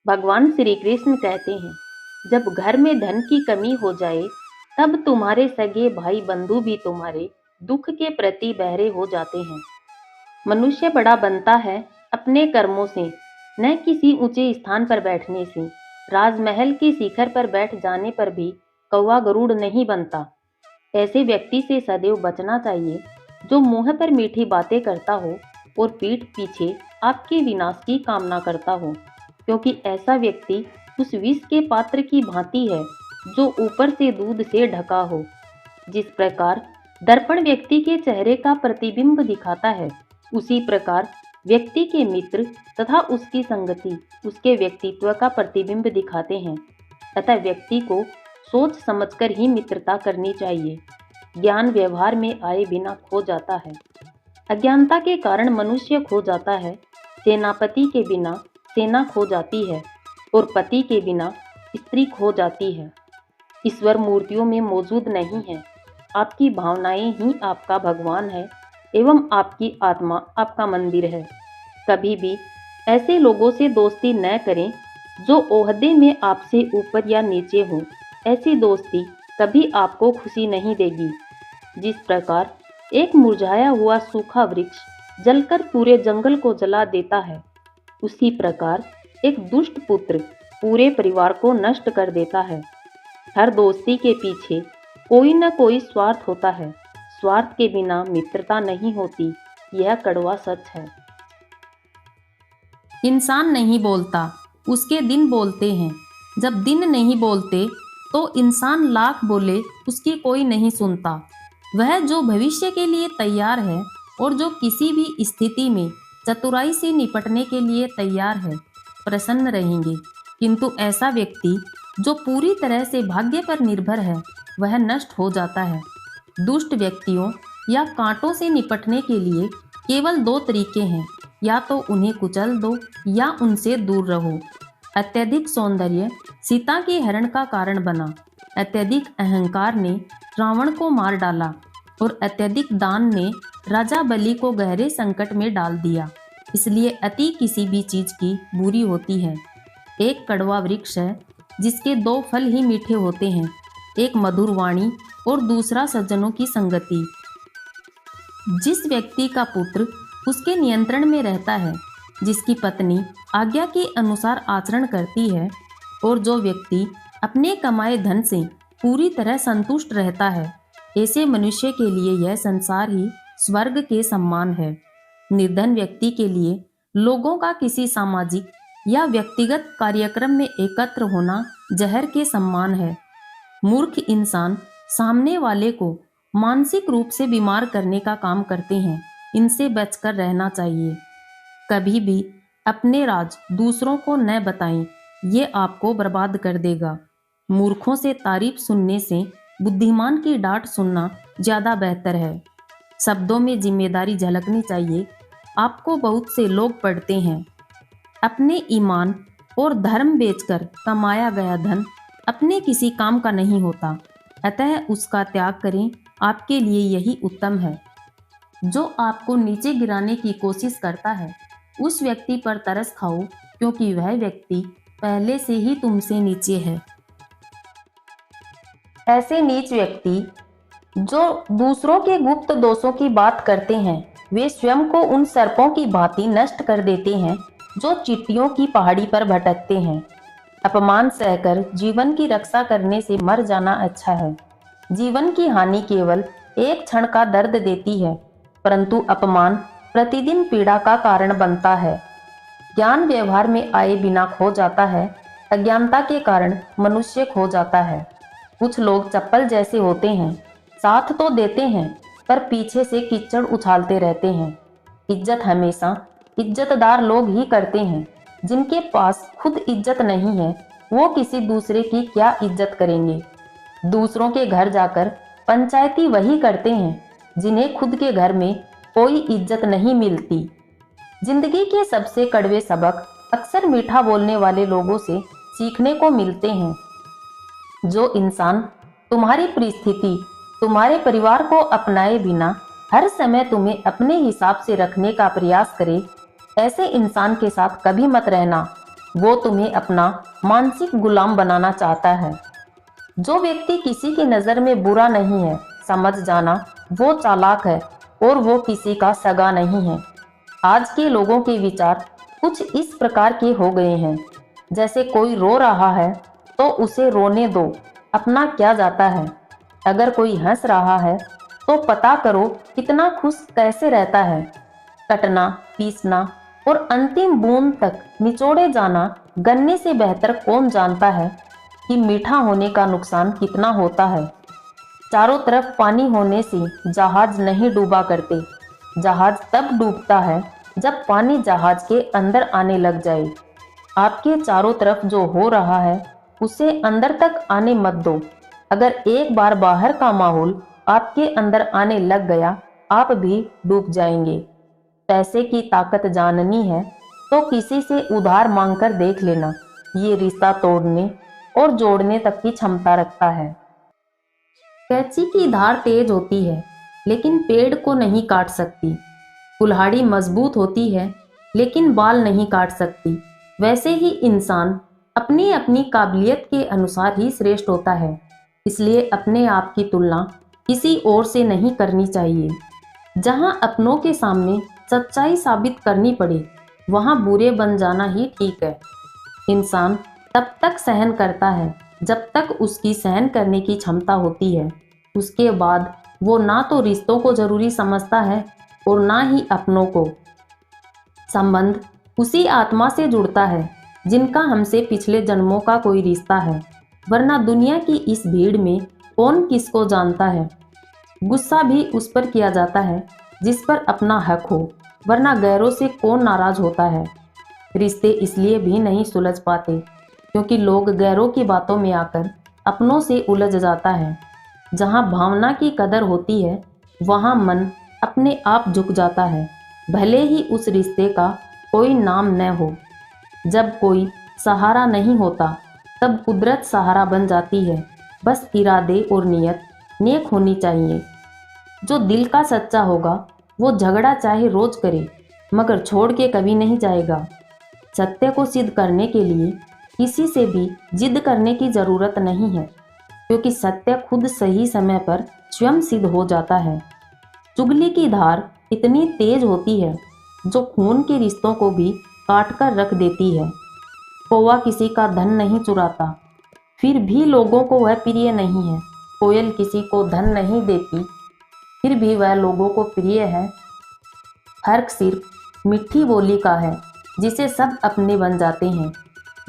भगवान श्री कृष्ण कहते हैं, जब घर में धन की कमी हो जाए, तब तुम्हारे सगे भाई बंधु भी तुम्हारे दुख के प्रति बहरे हो जाते हैं। मनुष्य बड़ा बनता है अपने कर्मों से, न किसी ऊंचे स्थान पर बैठने से। राजमहल के शिखर पर बैठ जाने पर भी कौवा गरुड़ नहीं बनता। ऐसे व्यक्ति से सदैव बचना चाहिए, जो मुंह पर मीठी बातें करता हो और पीठ पीछे आपके विनाश की कामना करता हो, क्योंकि ऐसा व्यक्ति उस विष के पात्र की भांति है जो ऊपर से दूध से ढका हो। जिस प्रकार दर्पण व्यक्ति के चेहरे का प्रतिबिंब दिखाता है, उसी प्रकार व्यक्ति के मित्र तथा उसकी संगति उसके व्यक्तित्व का प्रतिबिंब दिखाते हैं। अतः व्यक्ति को सोच समझकर ही मित्रता करनी चाहिए। ज्ञान व्यवहार में आए बिना खो जाता है। अज्ञानता के कारण मनुष्य खो जाता है। सेनापति के बिना सेना खो जाती है और पति के बिना स्त्री खो जाती है। ईश्वर मूर्तियों में मौजूद नहीं है। आपकी भावनाएं ही आपका भगवान है एवं आपकी आत्मा आपका मंदिर है। कभी भी ऐसे लोगों से दोस्ती न करें जो ओहदे में आपसे ऊपर या नीचे हों। ऐसी दोस्ती कभी आपको खुशी नहीं देगी। जिस प्रकार एक मुरझाया हुआ सूखा वृक्ष जलकर पूरे जंगल को जला देता है, उसी प्रकार एक दुष्ट पुत्र पूरे परिवार को नष्ट कर देता है। हर दोस्ती के पीछे कोई न कोई स्वार्थ होता है। स्वार्थ के बिना मित्रता नहीं होती, यह कड़वा सच है। इंसान नहीं बोलता, उसके दिन बोलते हैं। जब दिन नहीं बोलते तो इंसान लाख बोले, उसकी कोई नहीं सुनता। वह जो भविष्य के लिए तैयार है और जो किसी भी स्थिति में चतुराई से निपटने के लिए तैयार है, प्रसन्न रहेंगे। किंतु ऐसा व्यक्ति जो पूरी तरह से भाग्य पर निर्भर है, वह नष्ट हो जाता है। दुष्ट व्यक्तियों या कांटों से निपटने के लिए केवल दो तरीके हैं, या तो उन्हें कुचल दो या उनसे दूर रहो। अत्यधिक सौंदर्य सीता के हरण का कारण बना। अत्यधिक अहंकार ने रावण को मार डाला और अत्यधिक दान ने राजा बलि को गहरे संकट में डाल दिया। इसलिए अति किसी भी चीज की बुरी होती है। एक कड़वा वृक्ष है जिसके दो फल ही मीठे होते हैं, एक मधुर वाणी और दूसरा सज्जनों की संगति। जिस व्यक्ति का पुत्र उसके नियंत्रण में रहता है, जिसकी पत्नी आज्ञा के अनुसार आचरण करती है और जो व्यक्ति अपने कमाए धन से पूरी तरह संतुष्ट रहता है, ऐसे मनुष्य के लिए यह संसार ही स्वर्ग के समान है। निर्धन व्यक्ति के लिए लोगों का किसी सामाजिक या व्यक्तिगत कार्यक्रम में एकत्र होना जहर के समान है। मूर्ख इंसान सामने वाले को मानसिक रूप से बीमार करने का काम करते हैं। इनसे बचकर रहना चाहिए। कभी भी अपने राज दूसरों को न बताएं, ये आपको बर्बाद कर देगा। मूर्खों से तारीफ सुनने से बुद्धिमान की डांट सुनना ज़्यादा बेहतर है। शब्दों में जिम्मेदारी झलकनी चाहिए। आपको बहुत से लोग पढ़ते हैं। अपने ईमान और धर्म बेचकर कमाया गया धन अपने किसी काम का नहीं होता, अतः उसका त्याग करें। आपके लिए यही उत्तम है। जो आपको नीचे गिराने की कोशिश करता है, उस व्यक्ति पर तरस खाओ, क्योंकि वह व्यक्ति पहले से ही तुमसे नीचे है। ऐसे नीच व्यक्ति जो दूसरों के गुप्त दोषों की बात करते हैं, वे स्वयं को उन सर्पों की भांति नष्ट कर देते हैं जो चींटियों की पहाड़ी पर भटकते हैं। अपमान सहकर जीवन की रक्षा करने से मर जाना अच्छा है। जीवन की हानि केवल एक क्षण का दर्द देती है, परंतु अपमान प्रतिदिन पीड़ा का कारण बनता है। ज्ञान व्यवहार में आए बिना खो जाता है। अज्ञानता के कारण मनुष्य खो जाता है। कुछ लोग चप्पल जैसे होते हैं, साथ तो देते हैं पर पीछे से कीचड़ उछालते रहते हैं। इज्जत हमेशा इज्जतदार लोग ही करते हैं। जिनके पास खुद इज्जत नहीं है, वो किसी दूसरे की क्या इज्जत करेंगे। दूसरों के घर जाकर पंचायती वही करते हैं जिन्हें खुद के घर में कोई इज्जत नहीं मिलती। जिंदगी के सबसे कड़वे सबक अक्सर मीठा बोलने वाले लोगों से सीखने को मिलते हैं। जो इंसान तुम्हारी परिस्थिति, तुम्हारे परिवार को अपनाए बिना हर समय तुम्हें अपने हिसाब से रखने का प्रयास करे, ऐसे इंसान के साथ कभी मत रहना। वो तुम्हें अपना मानसिक गुलाम बनाना चाहता है। जो व्यक्ति किसी की नज़र में बुरा नहीं है, समझ जाना वो चालाक है और वो किसी का सगा नहीं है। आज के लोगों के विचार कुछ इस प्रकार के हो गए हैं, जैसे कोई रो रहा है तो उसे रोने दो, अपना क्या जाता है। अगर कोई हंस रहा है तो पता करो कितना खुश कैसे रहता है। कटना, पीसना और अंतिम बूंद तक निचोड़े जाना गन्ने से बेहतर कौन जानता है कि मीठा होने का नुकसान कितना होता है। चारों तरफ पानी होने से जहाज नहीं डूबा करते। जहाज तब डूबता है जब पानी जहाज के अंदर आने लग जाए। आपके चारों तरफ जो हो रहा है उसे अंदर तक आने मत दो। अगर एक बार बाहर का माहौल आपके अंदर आने लग गया, आप भी डूब जाएंगे। पैसे की ताकत जाननी है तो किसी से उधार मांगकर देख लेना। ये रिश्ता तोड़ने और जोड़ने तक की क्षमता रखता है। कैंची की धार तेज होती है लेकिन पेड़ को नहीं काट सकती। कुल्हाड़ी मजबूत होती है लेकिन बाल नहीं काट सकती। वैसे ही इंसान अपनी अपनी काबिलियत के अनुसार ही श्रेष्ठ होता है। इसलिए अपने आप की तुलना किसी और से नहीं करनी चाहिए। जहां अपनों के सामने सच्चाई साबित करनी पड़े, वहां बुरे बन जाना ही ठीक है। इंसान तब तक सहन करता है जब तक उसकी सहन करने की क्षमता होती है। उसके बाद वो ना तो रिश्तों को जरूरी समझता है और ना ही अपनों को। संबंध उसी आत्मा से जुड़ता है जिनका हमसे पिछले जन्मों का कोई रिश्ता है, वरना दुनिया की इस भीड़ में कौन किसको जानता है। गुस्सा भी उस पर किया जाता है जिस पर अपना हक हो, वरना गैरों से कौन नाराज होता है। रिश्ते इसलिए भी नहीं सुलझ पाते क्योंकि लोग गैरों की बातों में आकर अपनों से उलझ जाता है। जहाँ भावना की कदर होती है वहाँ मन अपने आप झुक जाता है, भले ही उस रिश्ते का कोई नाम न हो। जब कोई सहारा नहीं होता तब कुदरत सहारा बन जाती है। बस इरादे और नियत नेक होनी चाहिए। जो दिल का सच्चा होगा वो झगड़ा चाहे रोज करे मगर छोड़ के कभी नहीं जाएगा। सत्य को सिद्ध करने के लिए किसी से भी जिद करने की जरूरत नहीं है, क्योंकि सत्य खुद सही समय पर स्वयं सिद्ध हो जाता है। चुगली की धार इतनी तेज होती है जो खून के रिश्तों को भी काट कर रख देती है। कौवा किसी का धन नहीं चुराता, फिर भी लोगों को वह प्रिय नहीं है। कोयल किसी को धन नहीं देती, फिर भी वह लोगों को प्रिय है। फर्क सिर्फ मिठी बोली का है जिसे सब अपने बन जाते हैं।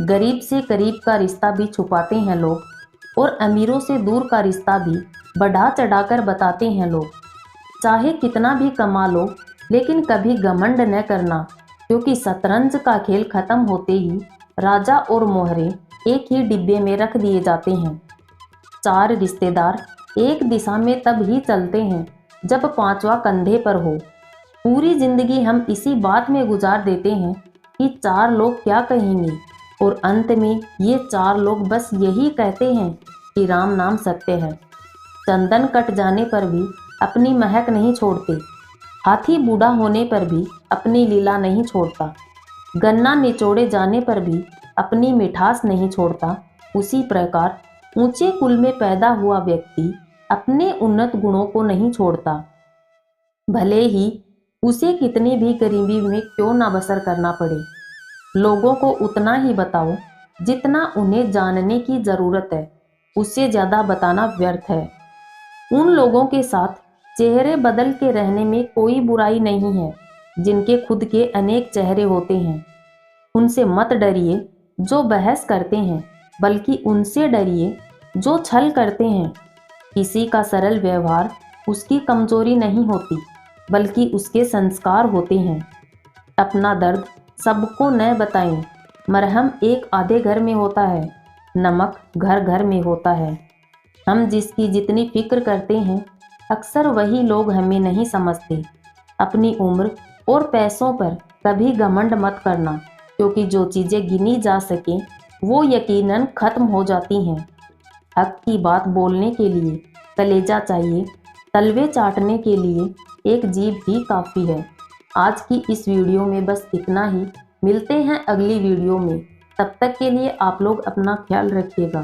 गरीब से करीब का रिश्ता भी छुपाते हैं लोग, और अमीरों से दूर का रिश्ता भी बढ़ा चढ़ाकर बताते हैं लोग। चाहे कितना भी कमा लो लेकिन कभी घमंड न करना, क्योंकि शतरंज का खेल खत्म होते ही राजा और मोहरे एक ही डिब्बे में रख दिए जाते हैं। चार रिश्तेदार एक दिशा में तब ही चलते हैं जब पांचवा कंधे पर हो। पूरी जिंदगी हम इसी बात में गुजार देते हैं कि चार लोग क्या कहेंगे, और अंत में ये चार लोग बस यही कहते हैं कि राम नाम सत्य है। चंदन कट जाने पर भी अपनी महक नहीं छोड़ते, हाथी बूढ़ा होने पर भी अपनी लीला नहीं छोड़ता, गन्ना निचोड़े जाने पर भी अपनी मिठास नहीं छोड़ता। उसी प्रकार ऊंचे कुल में पैदा हुआ व्यक्ति अपने उन्नत गुणों को नहीं छोड़ता, भले ही उसे कितनी भी गरीबी में क्यों ना बसर करना पड़े। लोगों को उतना ही बताओ जितना उन्हें जानने की जरूरत है, उससे ज़्यादा बताना व्यर्थ है। उन लोगों के साथ चेहरे बदल के रहने में कोई बुराई नहीं है जिनके खुद के अनेक चेहरे होते हैं। उनसे मत डरिए जो बहस करते हैं, बल्कि उनसे डरिए जो छल करते हैं। किसी का सरल व्यवहार उसकी कमजोरी नहीं होती, बल्कि उसके संस्कार होते हैं। अपना दर्द सबको न बताएं। मरहम एक आधे घर में होता है, नमक घर घर में होता है। हम जिसकी जितनी फिक्र करते हैं अक्सर वही लोग हमें नहीं समझते। अपनी उम्र और पैसों पर कभी घमंड मत करना, क्योंकि जो चीज़ें गिनी जा सकें वो यकीनन खत्म हो जाती हैं। हक की बात बोलने के लिए कलेजा चाहिए, तलवे चाटने के लिए एक जीभ ही काफ़ी है। आज की इस वीडियो में बस इतना ही। मिलते हैं अगली वीडियो में। तब तक के लिए आप लोग अपना ख्याल रखिएगा।